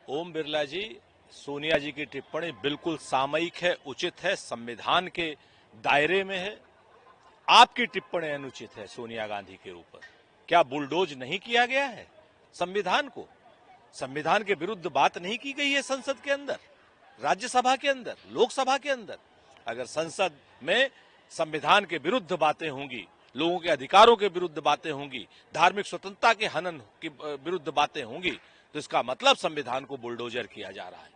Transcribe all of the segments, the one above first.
ओम बिरला जी, सोनिया जी की टिप्पणी बिल्कुल सामयिक है, उचित है, संविधान के दायरे में है। आपकी टिप्पणी अनुचित है सोनिया गांधी के ऊपर। क्या बुलडोज नहीं किया गया है संविधान को? संविधान के विरुद्ध बात नहीं की गई है संसद के अंदर, राज्यसभा के अंदर, लोकसभा के अंदर। अगर संसद में संविधान के विरुद्ध बातें होंगी, लोगों के अधिकारों के विरुद्ध बातें होंगी, धार्मिक स्वतंत्रता के हनन के विरुद्ध बातें होंगी, तो इसका मतलब संविधान को बुलडोजर किया जा रहा है।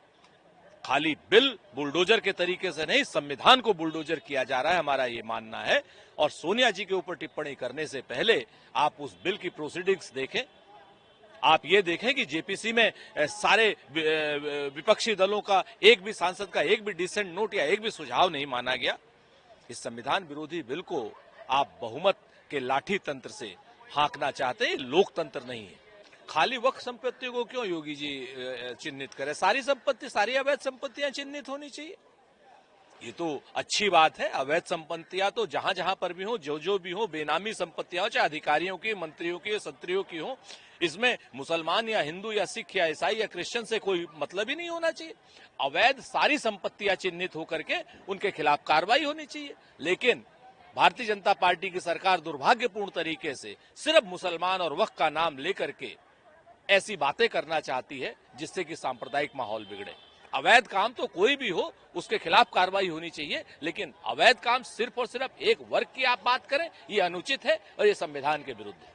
खाली बिल बुलडोजर के तरीके से नहीं, संविधान को बुलडोजर किया जा रहा है, हमारा ये मानना है। और सोनिया जी के ऊपर टिप्पणी करने से पहले आप उस बिल की प्रोसीडिंग्स देखें। आप ये देखें कि जेपीसी में सारे विपक्षी दलों का एक भी सांसद का एक भी डिसेंट नोट या एक भी सुझाव नहीं माना गया। इस संविधान विरोधी बिल को आप बहुमत के लाठी तंत्र से हाँकना चाहते हैं, लोकतंत्र नहीं है। खाली वक्फ संपत्ति को क्यों योगी जी चिन्हित करें? सारी संपत्ति, सारी अवैध संपत्तियां चिन्हित होनी चाहिए। ये तो अच्छी बात है। अवैध संपत्तियां तो जहां जहां पर भी हो, जो भी हो, बेनामी संपत्तियां हो, चाहे अधिकारियों की, मंत्रियों की, संतरियों की हो, इसमें मुसलमान या हिंदू या सिख या ईसाई या क्रिश्चियन से कोई मतलब ही नहीं होना चाहिए। अवैध सारी संपत्तियां चिन्हित होकर के उनके खिलाफ कार्रवाई होनी चाहिए। लेकिन भारतीय जनता पार्टी की सरकार दुर्भाग्यपूर्ण तरीके से सिर्फ मुसलमान और वक्फ का नाम लेकर के ऐसी बातें करना चाहती है जिससे कि सांप्रदायिक माहौल बिगड़े। अवैध काम तो कोई भी हो, उसके खिलाफ कार्रवाई होनी चाहिए, लेकिन अवैध काम सिर्फ और सिर्फ एक वर्ग की आप बात करें, ये अनुचित है और ये संविधान के विरुद्ध है।